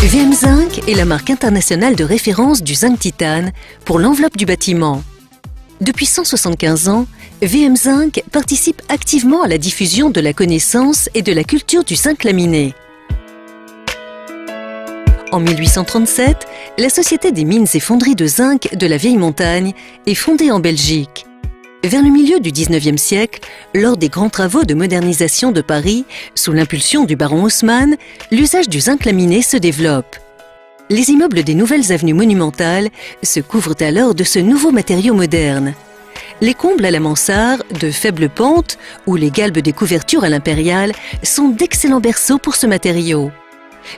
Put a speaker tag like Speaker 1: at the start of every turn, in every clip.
Speaker 1: VM Zinc est la marque internationale de référence du zinc titane pour l'enveloppe du bâtiment. Depuis 175 ans, VM Zinc participe activement à la diffusion de la connaissance et de la culture du zinc laminé. En 1837, la Société des mines et fonderies de zinc de la Vieille Montagne est fondée en Belgique. Vers le milieu du XIXe siècle, lors des grands travaux de modernisation de Paris, sous l'impulsion du baron Haussmann, l'usage du zinc laminé se développe. Les immeubles des nouvelles avenues monumentales se couvrent alors de ce nouveau matériau moderne. Les combles à la mansarde, de faible pente, ou les galbes des couvertures à l'impériale sont d'excellents berceaux pour ce matériau.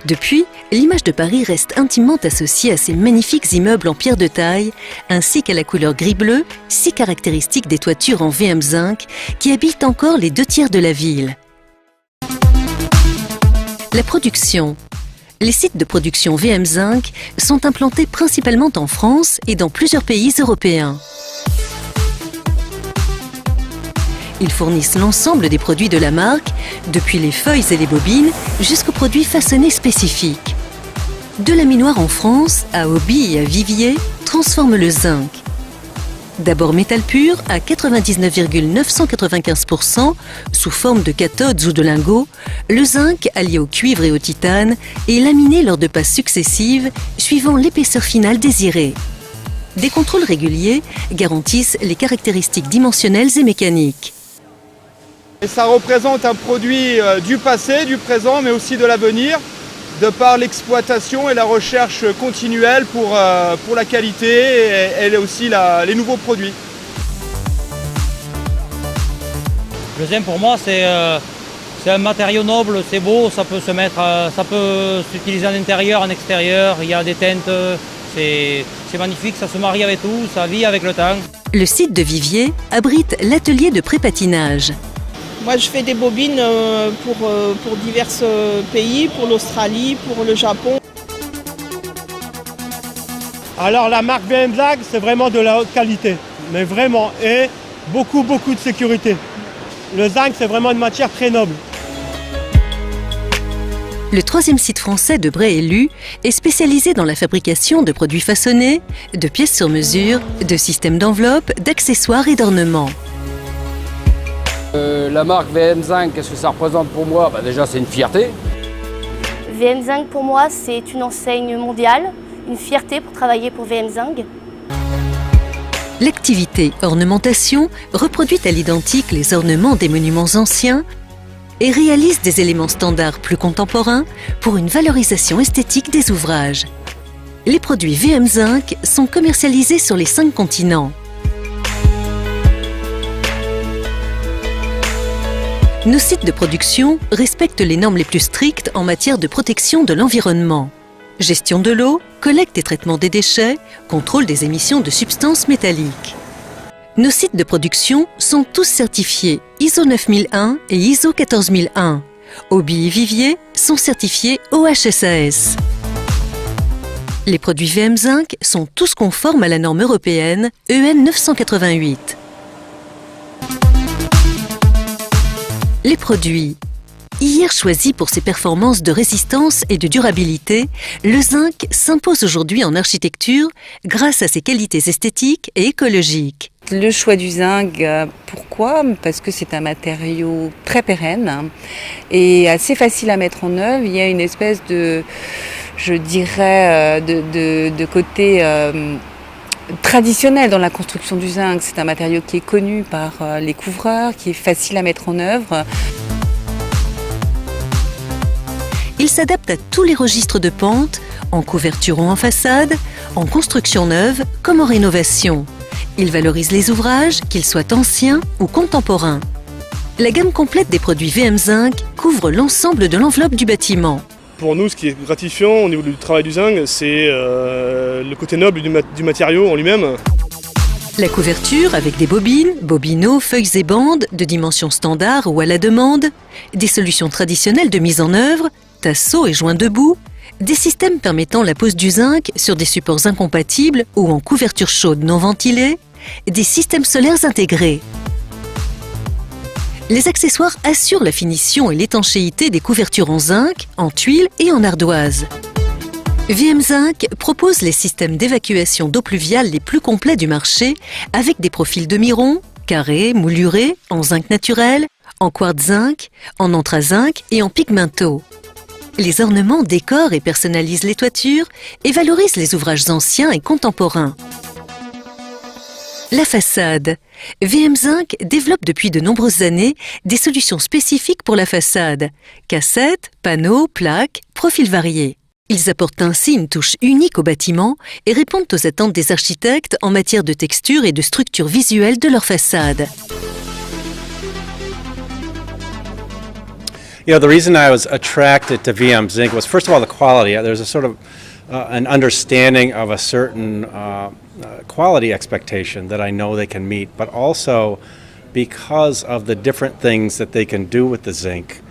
Speaker 1: Depuis, l'image de Paris reste intimement associée à ces magnifiques immeubles en pierre de taille, ainsi qu'à la couleur gris-bleu, si caractéristique des toitures en VM Zinc, qui habitent encore les 2/3 de la ville. La production. Les sites de production VM Zinc sont implantés principalement en France et dans plusieurs pays européens. Ils fournissent l'ensemble des produits de la marque, depuis les feuilles et les bobines jusqu'aux produits façonnés spécifiques. De laminoir en France à Hobby et à Vivier transforme le zinc. D'abord métal pur à 99,995% sous forme de cathodes ou de lingots, le zinc allié au cuivre et au titane est laminé lors de passes successives suivant l'épaisseur finale désirée. Des contrôles réguliers garantissent les caractéristiques dimensionnelles et mécaniques.
Speaker 2: Et ça représente un produit du passé, du présent, mais aussi de l'avenir, de par l'exploitation et la recherche continuelle pour la qualité et aussi les nouveaux produits.
Speaker 3: Le zinc pour moi c'est un matériau noble, c'est beau, ça peut s'utiliser en intérieur, en extérieur, il y a des teintes, c'est magnifique, ça se marie avec tout, ça vit avec le temps.
Speaker 1: Le site de Vivier abrite l'atelier de pré-patinage.
Speaker 4: Moi, je fais des bobines pour divers pays, pour l'Australie, pour le Japon.
Speaker 5: Alors la marque VM Zinc, c'est vraiment de la haute qualité, mais vraiment, et beaucoup de sécurité. Le zinc, c'est vraiment une matière très noble.
Speaker 1: Le troisième site français de Bray-et-Lu est spécialisé dans la fabrication de produits façonnés, de pièces sur mesure, de systèmes d'enveloppe, d'accessoires et d'ornements.
Speaker 6: La marque VM Zinc, qu'est-ce que ça représente pour moi? Déjà, c'est une fierté.
Speaker 7: VM Zinc, pour moi, c'est une enseigne mondiale, une fierté pour travailler pour VM Zinc.
Speaker 1: L'activité ornementation reproduit à l'identique les ornements des monuments anciens et réalise des éléments standards plus contemporains pour une valorisation esthétique des ouvrages. Les produits VM Zinc sont commercialisés sur les 5 continents. Nos sites de production respectent les normes les plus strictes en matière de protection de l'environnement. Gestion de l'eau, collecte et traitement des déchets, contrôle des émissions de substances métalliques. Nos sites de production sont tous certifiés ISO 9001 et ISO 14001. Hobby et Vivier sont certifiés OHSAS. Les produits VM Zinc sont tous conformes à la norme européenne EN 988. Les produits. Hier choisi pour ses performances de résistance et de durabilité, le zinc s'impose aujourd'hui en architecture grâce à ses qualités esthétiques et écologiques.
Speaker 8: Le choix du zinc, pourquoi? Parce que c'est un matériau très pérenne et assez facile à mettre en œuvre. Il y a une espèce de, je dirais, de côté traditionnel dans la construction du zinc. C'est un matériau qui est connu par les couvreurs, qui est facile à mettre en œuvre.
Speaker 1: Il s'adapte à tous les registres de pente, en couverture ou en façade, en construction neuve comme en rénovation. Il valorise les ouvrages, qu'ils soient anciens ou contemporains. La gamme complète des produits VM Zinc couvre l'ensemble de l'enveloppe du bâtiment.
Speaker 2: Pour nous, ce qui est gratifiant au niveau du travail du zinc, c'est le côté noble du matériau en lui-même.
Speaker 1: La couverture avec des bobines, bobinaux, feuilles et bandes de dimensions standard ou à la demande, des solutions traditionnelles de mise en œuvre, tasseaux et joints debout, des systèmes permettant la pose du zinc sur des supports incompatibles ou en couverture chaude non ventilée, des systèmes solaires intégrés. Les accessoires assurent la finition et l'étanchéité des couvertures en zinc, en tuiles et en ardoise. VM Zinc propose les systèmes d'évacuation d'eau pluviale les plus complets du marché avec des profils demi-ronds, carrés, moulurés, en zinc naturel, en quartz zinc, en anthrazinc et en pigmento. Les ornements décorent et personnalisent les toitures et valorisent les ouvrages anciens et contemporains. La façade. VM Zinc développe depuis de nombreuses années des solutions spécifiques pour la façade. Cassettes, panneaux, plaques, profils variés. Ils apportent ainsi une touche unique au bâtiment et répondent aux attentes des architectes en matière de texture et de structure visuelle de leur façade.
Speaker 9: You know, the reason I was attracted to VM Zinc was, first of all, the quality. There's a sort of an understanding of a certain quality expectation that I know they can meet, but also because of the different things that they can do with the zinc,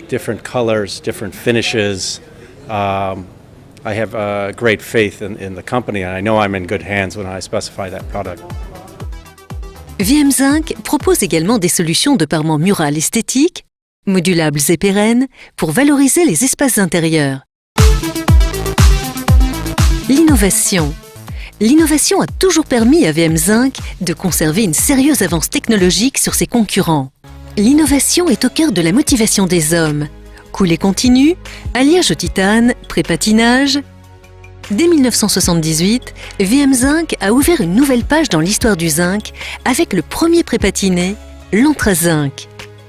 Speaker 9: different colors, different finishes. I have great faith in the company, and I know I'm in good hands when I specify that product.
Speaker 1: VM Zinc propose également des solutions de parement mural esthétique, modulables et pérennes, pour valoriser les espaces intérieurs. L'innovation. L'innovation a toujours permis à VM Zinc de conserver une sérieuse avance technologique sur ses concurrents. L'innovation est au cœur de la motivation des hommes. Coulée continue, alliage au titane, pré-patinage. Dès 1978, VM Zinc a ouvert une nouvelle page dans l'histoire du zinc avec le premier pré-patiné, l'anthrazinc.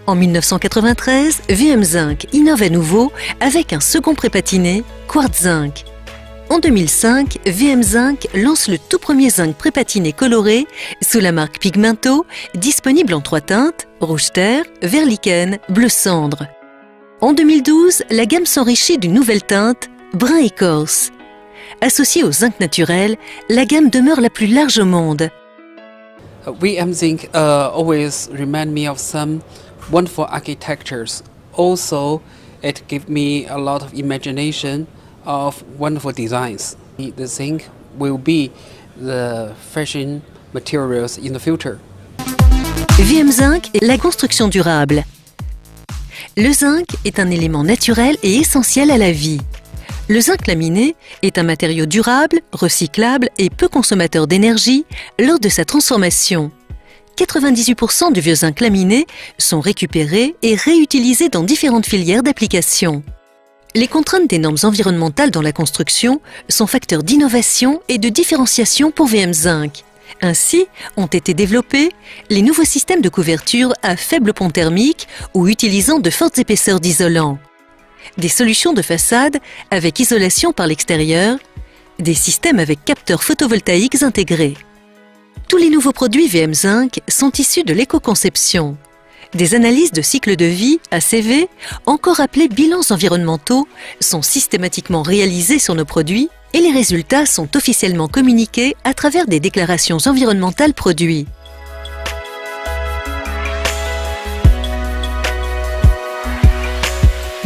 Speaker 1: En 1993, VM Zinc innove à nouveau avec un second pré-patiné, quartz zinc. En 2005, VM Zinc lance le tout premier zinc pré-patiné coloré sous la marque Pigmento, disponible en 3 teintes, rouge terre, vert lichen, bleu cendre. En 2012, la gamme s'enrichit d'une nouvelle teinte, brun écorce. Associée au zinc naturel, la gamme demeure la plus large au monde.
Speaker 10: VM Zinc always remind me of some wonderful architectures. Also, it gives me a lot of imagination of wonderful designs. The zinc will be the fashion materials in the future.
Speaker 1: VM Zinc est la construction durable. Le zinc est un élément naturel et essentiel à la vie. Le zinc laminé est un matériau durable, recyclable et peu consommateur d'énergie lors de sa transformation. 98% du vieux zinc laminé sont récupérés et réutilisés dans différentes filières d'application. Les contraintes des normes environnementales dans la construction sont facteurs d'innovation et de différenciation pour VM Zinc. Ainsi, ont été développés les nouveaux systèmes de couverture à faible pont thermique ou utilisant de fortes épaisseurs d'isolant. Des solutions de façade avec isolation par l'extérieur, des systèmes avec capteurs photovoltaïques intégrés. Tous les nouveaux produits VM Zinc sont issus de l'éco-conception. Des analyses de cycle de vie, ACV, encore appelés bilans environnementaux, sont systématiquement réalisées sur nos produits et les résultats sont officiellement communiqués à travers des déclarations environnementales produits.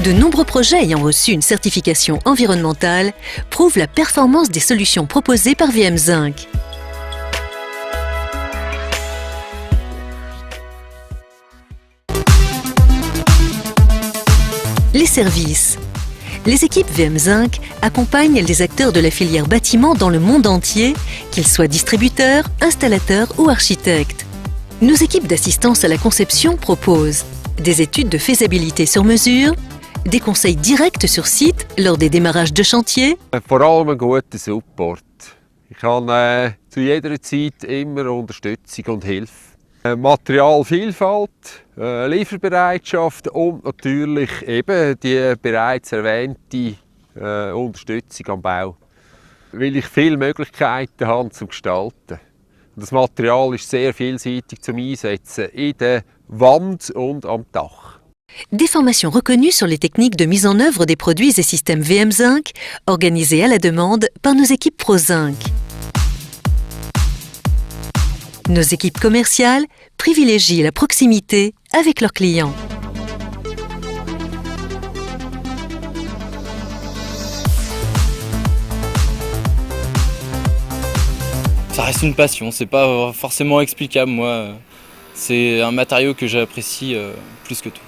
Speaker 1: De nombreux projets ayant reçu une certification environnementale prouvent la performance des solutions proposées par VM Zinc. Les services. Les équipes VM Zinc accompagnent les acteurs de la filière bâtiment dans le monde entier, qu'ils soient distributeurs, installateurs ou architectes. Nos équipes d'assistance à la conception proposent des études de faisabilité sur mesure, des conseils directs sur site lors des démarrages de chantier.
Speaker 11: Vor allem einen guten Support. Ich habe zu jeder Zeit immer Unterstützung und Hilfe. Materialvielfalt, Lieferbereitschaft und natürlich eben die bereits erwähnte Unterstützung am Bau. Weil ich viele Möglichkeiten habe zum Gestalten. Das Material ist sehr vielseitig zum Einsetzen in der Wand und am Dach.
Speaker 1: Des formations reconnues sur les techniques de mise en œuvre des produits et systèmes VM Zinc, organisées à la demande par nos équipes ProZinc. Nos équipes commerciales privilégient la proximité avec leurs clients.
Speaker 12: Ça reste une passion, c'est pas forcément explicable moi. C'est un matériau que j'apprécie plus que tout.